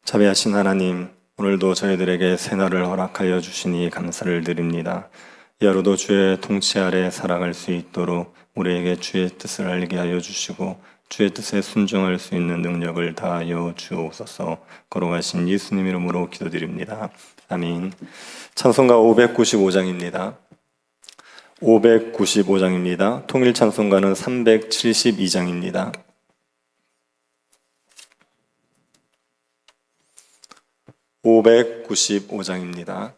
자비하신 하나님, 오늘도 저희들에게 새날을 허락하여 주시니 감사를 드립니다. 이 하루도 주의 통치 아래 살아갈 수 있도록 우리에게 주의 뜻을 알게 하여 주시고 주의 뜻에 순종할 수 있는 능력을 다하여 주옵소서. 걸어가신 예수님 이름으로 기도드립니다. 아멘. 찬송가 595장입니다. 595장입니다. 통일 찬송가는 372장입니다. 595장입니다.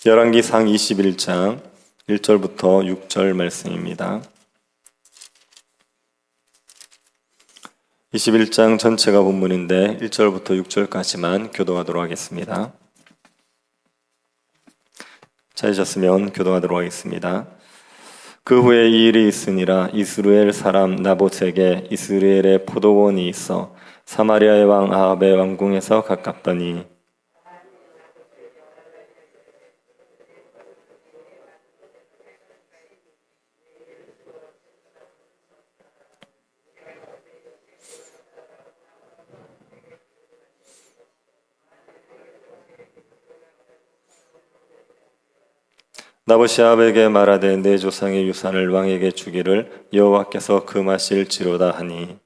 열왕기상 21장 1절부터 6절 말씀입니다. 21장 전체가 본문인데 1절부터 6절까지만 교독하도록 하겠습니다. 찾으셨으면 교독하도록 하겠습니다. 그 후에 이 일이 있으니라. 이스라엘 사람 나봇에게 이스라엘의 포도원이 있어 사마리아의 왕 아합의 왕궁에서 가깝더니 나봇이 아합에게 말하되 내 조상의 유산을 왕에게 주기를 여호와께서 금하실지로다 하니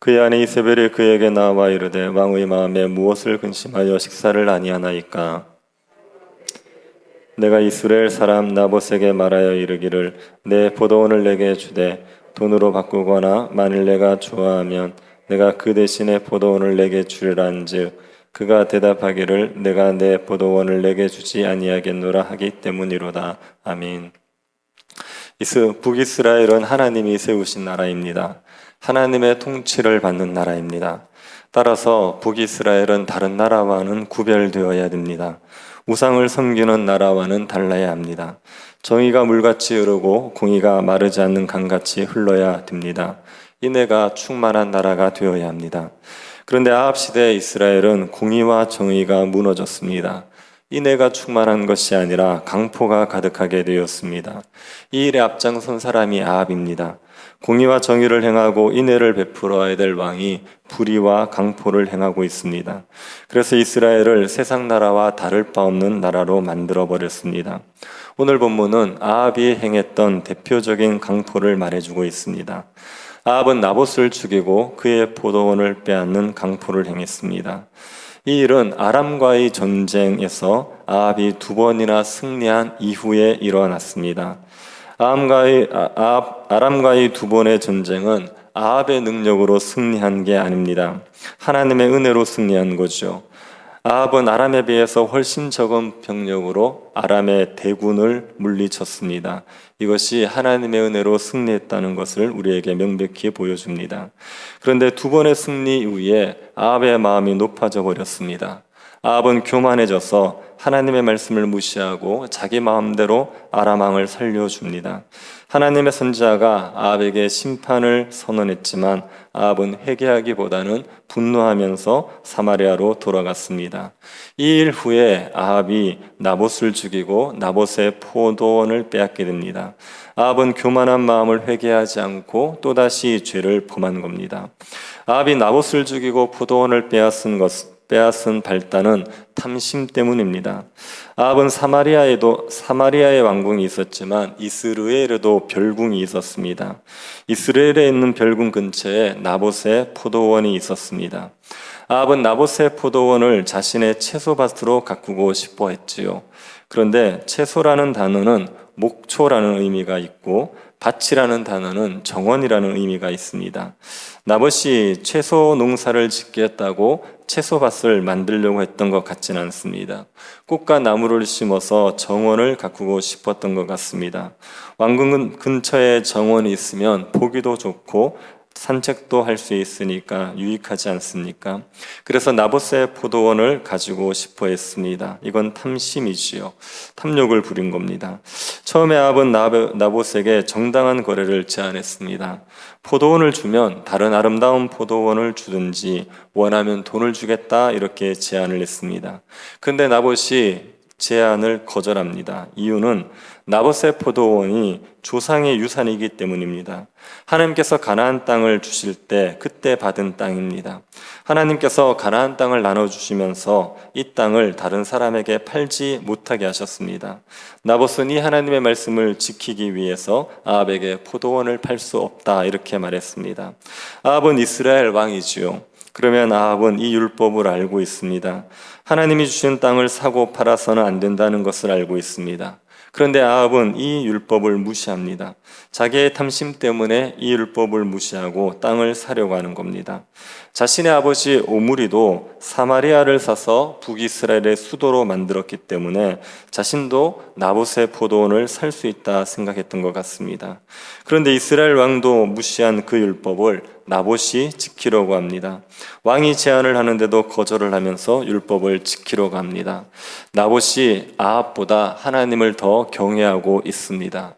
그의 아내 이세벨이 그에게 나와 이르되 왕의 마음에 무엇을 근심하여 식사를 아니하나이까? 내가 이스라엘 사람 나봇에게 말하여 이르기를 내 포도원을 내게 주되 돈으로 바꾸거나 만일 내가 좋아하면 내가 그 대신에 포도원을 내게 주리란즉 그가 대답하기를 내가 내 포도원을 내게 주지 아니하겠노라 하기 때문이로다. 아멘. 북이스라엘은 하나님이 세우신 나라입니다. 하나님의 통치를 받는 나라입니다. 따라서 북이스라엘은 다른 나라와는 구별되어야 됩니다. 우상을 섬기는 나라와는 달라야 합니다. 정의가 물같이 흐르고 공의가 마르지 않는 강같이 흘러야 됩니다. 인애가 충만한 나라가 되어야 합니다. 그런데 아합 시대 이스라엘은 공의와 정의가 무너졌습니다. 인애가 충만한 것이 아니라 강포가 가득하게 되었습니다. 이 일에 앞장선 사람이 아합입니다. 공의와 정의를 행하고 인애를 베풀어야 될 왕이 불의와 강포를 행하고 있습니다. 그래서 이스라엘을 세상 나라와 다를 바 없는 나라로 만들어버렸습니다. 오늘 본문은 아합이 행했던 대표적인 강포를 말해주고 있습니다. 아합은 나봇을 죽이고 그의 포도원을 빼앗는 강포를 행했습니다. 이 일은 아람과의 전쟁에서 아합이 2번이나 승리한 이후에 일어났습니다. 아람과의 2번의 전쟁은 아합의 능력으로 승리한 게 아닙니다. 하나님의 은혜로 승리한 거죠. 아합은 아람에 비해서 훨씬 적은 병력으로 아람의 대군을 물리쳤습니다. 이것이 하나님의 은혜로 승리했다는 것을 우리에게 명백히 보여줍니다. 그런데 두 번의 승리 이후에 아합의 마음이 높아져 버렸습니다. 아합은 교만해져서 하나님의 말씀을 무시하고 자기 마음대로 아람 왕을 살려줍니다. 하나님의 선지자가 아합에게 심판을 선언했지만 아합은 회개하기보다는 분노하면서 사마리아로 돌아갔습니다. 이 일 후에 아합이 나봇을 죽이고 나봇의 포도원을 빼앗게 됩니다. 아합은 교만한 마음을 회개하지 않고 또다시 죄를 범한 겁니다. 아합이 나봇을 죽이고 포도원을 빼앗은 발단은 탐심 때문입니다. 아합은 사마리아의 왕궁이 있었지만 이스라엘에도 별궁이 있었습니다. 이스라엘에 있는 별궁 근처에 나봇의 포도원이 있었습니다. 아합은 나봇의 포도원을 자신의 채소밭으로 가꾸고 싶어 했지요. 그런데 채소라는 단어는 목초라는 의미가 있고 밭이라는 단어는 정원이라는 의미가 있습니다. 나봇이 채소 농사를 짓겠다고 채소밭을 만들려고 했던 것 같지는 않습니다. 꽃과 나무를 심어서 정원을 가꾸고 싶었던 것 같습니다. 왕궁 근처에 정원이 있으면 보기도 좋고 산책도 할 수 있으니까 유익하지 않습니까? 그래서 나봇의 포도원을 가지고 싶어 했습니다. 이건 탐심이지요. 탐욕을 부린 겁니다. 처음에 아합은 나봇에게 정당한 거래를 제안했습니다. 포도원을 주면 다른 아름다운 포도원을 주든지 원하면 돈을 주겠다 이렇게 제안을 했습니다. 그런데 나봇이 제안을 거절합니다. 이유는 나봇의 포도원이 조상의 유산이기 때문입니다. 하나님께서 가나안 땅을 주실 때 그때 받은 땅입니다. 하나님께서 가나안 땅을 나눠주시면서 이 땅을 다른 사람에게 팔지 못하게 하셨습니다. 나봇은 이 하나님의 말씀을 지키기 위해서 아합에게 포도원을 팔 수 없다 이렇게 말했습니다. 아합은 이스라엘 왕이지요. 그러면 아합은 이 율법을 알고 있습니다. 하나님이 주신 땅을 사고 팔아서는 안 된다는 것을 알고 있습니다. 그런데 아합은 이 율법을 무시합니다. 자기의 탐심 때문에 이 율법을 무시하고 땅을 사려고 하는 겁니다. 자신의 아버지 오므리도 사마리아를 사서 북이스라엘의 수도로 만들었기 때문에 자신도 나봇의 포도원을 살 수 있다 생각했던 것 같습니다. 그런데 이스라엘 왕도 무시한 그 율법을 나봇이 지키려고 합니다. 왕이 제안을 하는데도 거절을 하면서 율법을 지키려고 합니다. 나봇이 아합보다 하나님을 더 경외하고 있습니다.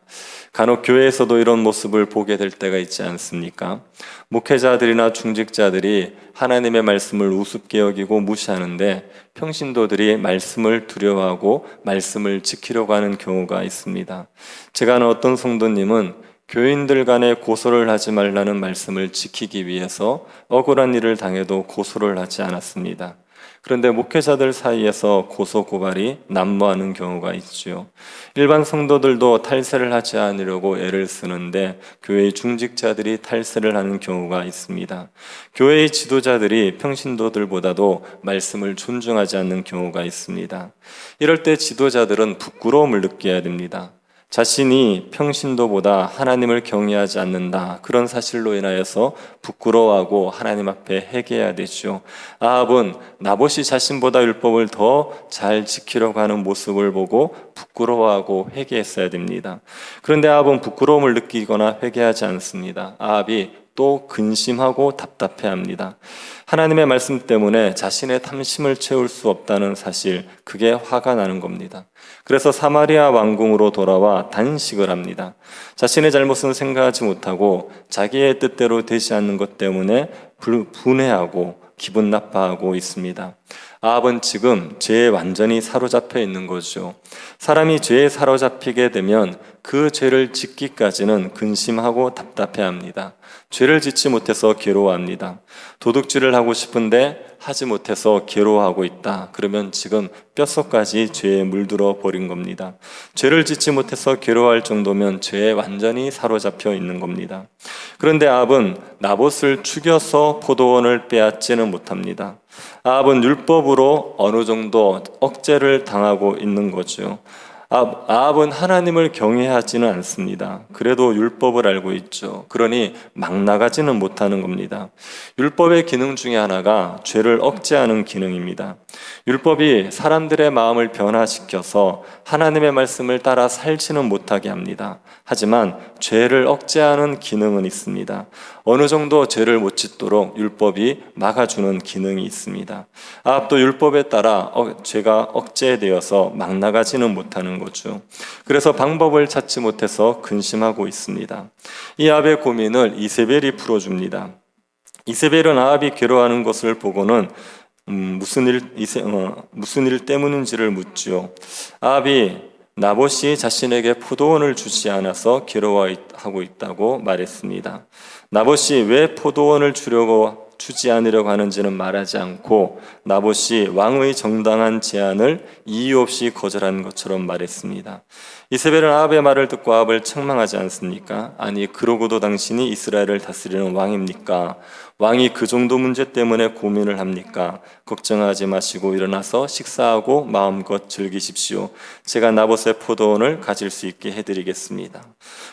간혹 교회에서도 이런 모습을 보게 될 때가 있지 않습니까? 목회자들이나 중직자들이 하나님의 말씀을 우습게 여기고 무시하는데 평신도들이 말씀을 두려워하고 말씀을 지키려고 하는 경우가 있습니다. 제가 아는 어떤 성도님은 교인들 간에 고소를 하지 말라는 말씀을 지키기 위해서 억울한 일을 당해도 고소를 하지 않았습니다. 그런데 목회자들 사이에서 고소 고발이 난무하는 경우가 있죠. 일반 성도들도 탈세를 하지 않으려고 애를 쓰는데 교회의 중직자들이 탈세를 하는 경우가 있습니다. 교회의 지도자들이 평신도들보다도 말씀을 존중하지 않는 경우가 있습니다. 이럴 때 지도자들은 부끄러움을 느껴야 됩니다. 자신이 평신도보다 하나님을 경외하지 않는다. 그런 사실로 인하여서 부끄러워하고 하나님 앞에 회개해야 되죠. 아합은 나봇이 자신보다 율법을 더 잘 지키려고 하는 모습을 보고 부끄러워하고 회개했어야 됩니다. 그런데 아합은 부끄러움을 느끼거나 회개하지 않습니다. 아합이 또 근심하고 답답해합니다. 하나님의 말씀 때문에 자신의 탐심을 채울 수 없다는 사실, 그게 화가 나는 겁니다. 그래서 사마리아 왕궁으로 돌아와 단식을 합니다. 자신의 잘못은 생각하지 못하고 자기의 뜻대로 되지 않는 것 때문에 분해하고 기분 나빠하고 있습니다. 아합은 지금 죄에 완전히 사로잡혀 있는 거죠. 사람이 죄에 사로잡히게 되면 그 죄를 짓기까지는 근심하고 답답해합니다. 죄를 짓지 못해서 괴로워합니다. 도둑질을 하고 싶은데 하지 못해서 괴로워하고 있다. 그러면 지금 뼛속까지 죄에 물들어 버린 겁니다. 죄를 짓지 못해서 괴로워할 정도면 죄에 완전히 사로잡혀 있는 겁니다. 그런데 아합은 나봇을 죽여서 포도원을 빼앗지는 못합니다. 아합은 율법으로 어느 정도 억제를 당하고 있는 거죠. 아합은 하나님을 경외하지는 않습니다. 그래도 율법을 알고 있죠. 그러니 막 나가지는 못하는 겁니다. 율법의 기능 중에 하나가 죄를 억제하는 기능입니다. 율법이 사람들의 마음을 변화시켜서 하나님의 말씀을 따라 살지는 못하게 합니다. 하지만 죄를 억제하는 기능은 있습니다. 어느 정도 죄를 못 짓도록 율법이 막아주는 기능이 있습니다. 아합도 율법에 따라 죄가 억제되어서 막 나가지는 못하는 거죠. 그래서 방법을 찾지 못해서 근심하고 있습니다. 이 아합의 고민을 이세벨이 풀어줍니다. 이세벨은 아합이 괴로워하는 것을 보고는 무슨 일 때문인지를 묻지요. 아합이 나봇이 자신에게 포도원을 주지 않아서 괴로워하고 있다고 말했습니다. 나봇이 왜 포도원을 주지 않으려고 하는지는 말하지 않고 나봇이 왕의 정당한 제안을 이유 없이 거절한 것처럼 말했습니다. 이세벨은 아합의 말을 듣고 아합을 책망하지 않습니까? 아니, 그러고도 당신이 이스라엘을 다스리는 왕입니까? 왕이 그 정도 문제 때문에 고민을 합니까? 걱정하지 마시고 일어나서 식사하고 마음껏 즐기십시오. 제가 나봇의 포도원을 가질 수 있게 해드리겠습니다.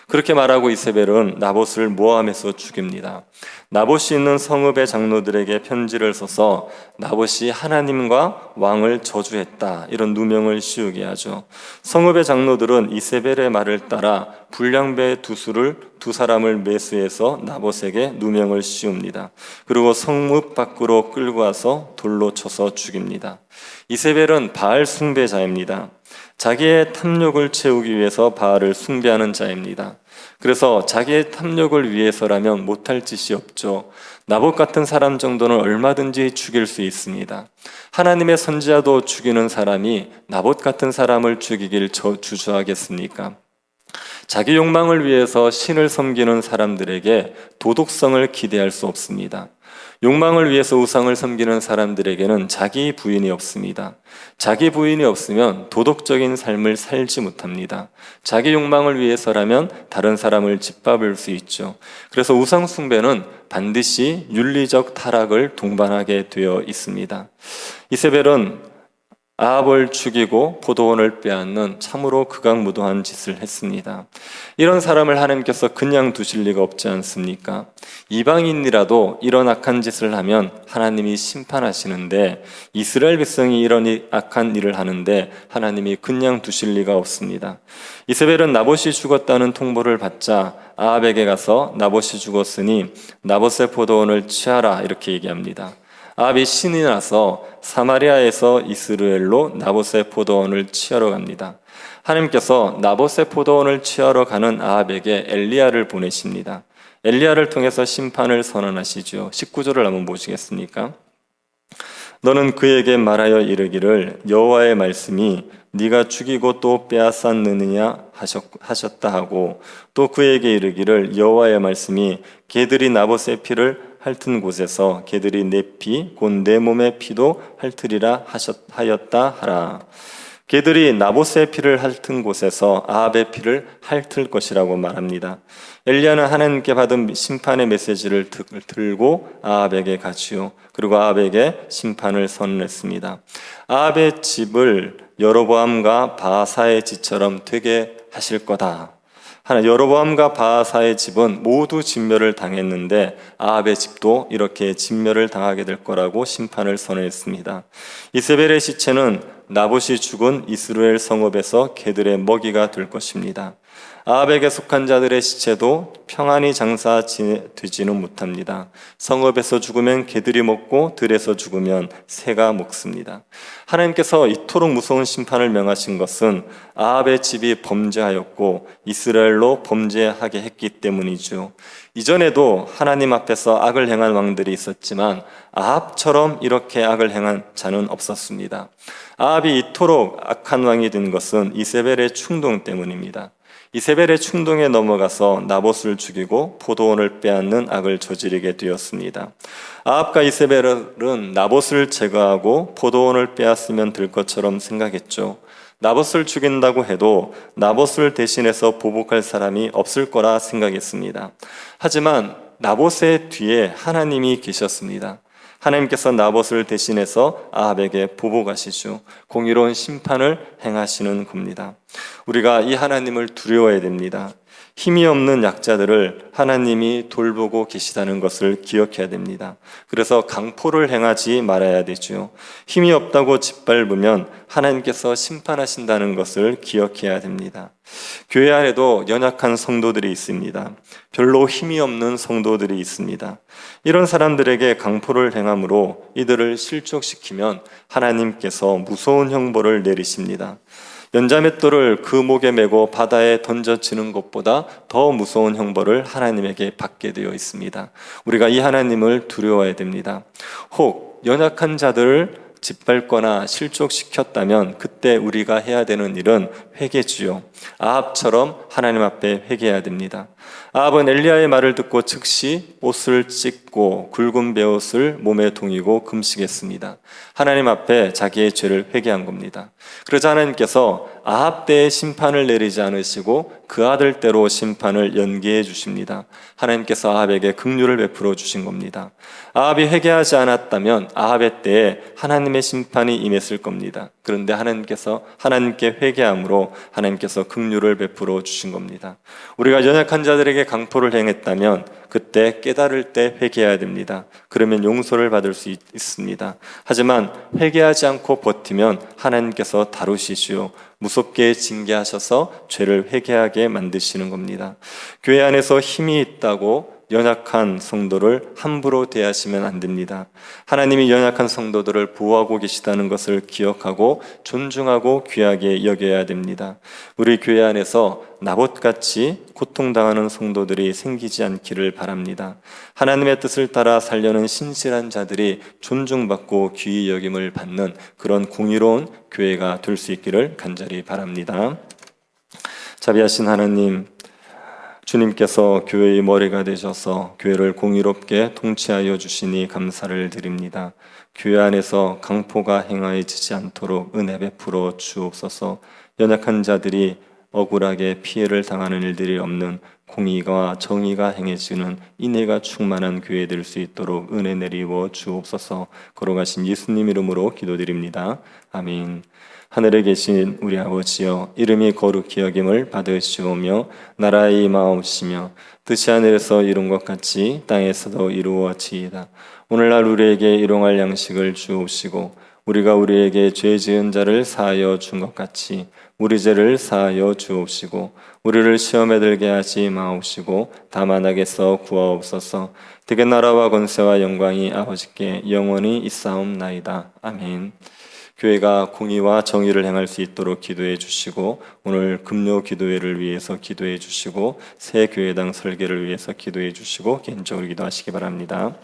그렇게 말하고 이세벨은 나봇을 모함해서 죽입니다. 나봇이 있는 성읍의 장로들에게 편지를 써서 나봇이 하나님과 왕을 저주했다, 이런 누명을 씌우게 하죠. 성읍의 장로들은 이세벨의 말을 따라 불량배 두 사람을 매수해서 나봇에게 누명을 씌웁니다. 그리고 성읍 밖으로 끌고 와서 돌로 쳐서 죽입니다. 이세벨은 바알 숭배자입니다. 자기의 탐욕을 채우기 위해서 바알을 숭배하는 자입니다. 그래서 자기의 탐욕을 위해서라면 못할 짓이 없죠. 나봇 같은 사람 정도는 얼마든지 죽일 수 있습니다. 하나님의 선지자도 죽이는 사람이 나봇 같은 사람을 죽이길 주저하겠습니까? 자기 욕망을 위해서 신을 섬기는 사람들에게 도덕성을 기대할 수 없습니다. 욕망을 위해서 우상을 섬기는 사람들에게는 자기 부인이 없습니다. 자기 부인이 없으면 도덕적인 삶을 살지 못합니다. 자기 욕망을 위해서라면 다른 사람을 짓밟을 수 있죠. 그래서 우상 숭배는 반드시 윤리적 타락을 동반하게 되어 있습니다. 이세벨은 아합을 죽이고 포도원을 빼앗는 참으로 극악무도한 짓을 했습니다. 이런 사람을 하나님께서 그냥 두실 리가 없지 않습니까? 이방인이라도 이런 악한 짓을 하면 하나님이 심판하시는데 이스라엘 백성이 이런 악한 일을 하는데 하나님이 그냥 두실 리가 없습니다. 이세벨은 나봇이 죽었다는 통보를 받자 아합에게 가서 나봇이 죽었으니 나봇의 포도원을 취하라, 이렇게 얘기합니다. 아합이 신이 나서 사마리아에서 이스라엘로 나봇의 포도원을 취하러 갑니다. 하나님께서 나봇의 포도원을 취하러 가는 아합에게 엘리야를 보내십니다. 엘리야를 통해서 심판을 선언하시죠. 19절을 한번 보시겠습니까? 너는 그에게 말하여 이르기를 여호와의 말씀이 네가 죽이고 또 빼앗았느냐 하셨다 하고, 또 그에게 이르기를 여호와의 말씀이 개들이 나봇의 피를 핥은 곳에서 개들이 내 피 곧 내 몸의 피도 핥으리라 하였다 하라. 개들이 나봇의 피를 핥은 곳에서 아합의 피를 핥을 것이라고 말합니다. 엘리야는 하나님께 받은 심판의 메시지를 들고 아합에게 가지요. 그리고 아합에게 심판을 선언했습니다. 아합의 집을 여로보암과 바하사의 집처럼 되게 하실 거다. 여로보암과 바하사의 집은 모두 진멸을 당했는데 아합의 집도 이렇게 진멸을 당하게 될 거라고 심판을 선언했습니다. 이세벨의 시체는 나봇이 죽은 이스라엘 성읍에서 개들의 먹이가 될 것입니다. 아합에게 속한 자들의 시체도 평안히 장사되지는 못합니다. 성읍에서 죽으면 개들이 먹고 들에서 죽으면 새가 먹습니다. 하나님께서 이토록 무서운 심판을 명하신 것은 아합의 집이 범죄하였고 이스라엘로 범죄하게 했기 때문이죠. 이전에도 하나님 앞에서 악을 행한 왕들이 있었지만 아합처럼 이렇게 악을 행한 자는 없었습니다. 아합이 이토록 악한 왕이 된 것은 이세벨의 충동 때문입니다. 이세벨의 충동에 넘어가서 나봇을 죽이고 포도원을 빼앗는 악을 저지르게 되었습니다. 아합과 이세벨은 나봇을 제거하고 포도원을 빼앗으면 될 것처럼 생각했죠. 나봇을 죽인다고 해도 나봇을 대신해서 보복할 사람이 없을 거라 생각했습니다. 하지만 나봇의 뒤에 하나님이 계셨습니다. 하나님께서 나봇을 대신해서 아합에게 보복하시죠. 공의로운 심판을 행하시는 겁니다. 우리가 이 하나님을 두려워해야 됩니다. 힘이 없는 약자들을 하나님이 돌보고 계시다는 것을 기억해야 됩니다. 그래서 강포를 행하지 말아야 되죠. 힘이 없다고 짓밟으면 하나님께서 심판하신다는 것을 기억해야 됩니다. 교회 안에도 연약한 성도들이 있습니다. 별로 힘이 없는 성도들이 있습니다. 이런 사람들에게 강포를 행함으로 이들을 실족시키면 하나님께서 무서운 형벌을 내리십니다. 연자맷돌을 그 목에 메고 바다에 던져지는 것보다 더 무서운 형벌을 하나님에게 받게 되어 있습니다. 우리가 이 하나님을 두려워해야 됩니다. 혹 연약한 자들을 짓밟거나 실족시켰다면 그때 우리가 해야 되는 일은 회개지요. 아합처럼 하나님 앞에 회개해야 됩니다. 아합은 엘리야의 말을 듣고 즉시 옷을 찢고 굵은 베옷을 몸에 동이고 금식했습니다. 하나님 앞에 자기의 죄를 회개한 겁니다. 그러자 하나님께서 아합 때의 심판을 내리지 않으시고 그 아들 때로 심판을 연기해 주십니다. 하나님께서 아합에게 긍휼을 베풀어 주신 겁니다. 아합이 회개하지 않았다면 아합의 때에 하나님의 심판이 임했을 겁니다. 그런데 하나님께 회개함으로 하나님께서 긍휼을 베풀어 주신 겁니다. 우리가 연약한 자들에게 강포를 행했다면 그때 깨달을 때 회개해야 됩니다. 그러면 용서를 받을 수 있습니다. 하지만 회개하지 않고 버티면 하나님께서 다루시지요. 무섭게 징계하셔서 죄를 회개하게 만드시는 겁니다. 교회 안에서 힘이 있다고 연약한 성도를 함부로 대하시면 안 됩니다. 하나님이 연약한 성도들을 보호하고 계시다는 것을 기억하고 존중하고 귀하게 여겨야 됩니다. 우리 교회 안에서 나봇같이 고통당하는 성도들이 생기지 않기를 바랍니다. 하나님의 뜻을 따라 살려는 신실한 자들이 존중받고 귀히 여김을 받는 그런 공의로운 교회가 될 수 있기를 간절히 바랍니다. 자비하신 하나님, 주님께서 교회의 머리가 되셔서 교회를 공의롭게 통치하여 주시니 감사를 드립니다. 교회 안에서 강포가 행하여지지 않도록 은혜 베풀어 주옵소서. 연약한 자들이 억울하게 피해를 당하는 일들이 없는 공의가 정의가 행해지는 인애가 충만한 교회 될 수 있도록 은혜 내리워 주옵소서. 걸어가신 예수님 이름으로 기도드립니다. 아멘. 하늘에 계신 우리 아버지여, 이름이 거룩히 여김을 받으시오며 나라의 임하옵시며 뜻이 하늘에서 이룬 것 같이 땅에서도 이루어지이다. 오늘날 우리에게 일용할 양식을 주옵시고 우리가 우리에게 죄 지은 자를 사하여 준 것 같이 우리 죄를 사하여 주옵시고 우리를 시험에 들게 하지 마옵시고 다만 악에서 구하옵소서. 되게 나라와 권세와 영광이 아버지께 영원히 있사옵나이다. 아멘. 교회가 공의와 정의를 행할 수 있도록 기도해 주시고 오늘 금요 기도회를 위해서 기도해 주시고 새 교회당 설계를 위해서 기도해 주시고 개인적으로 기도하시기 바랍니다.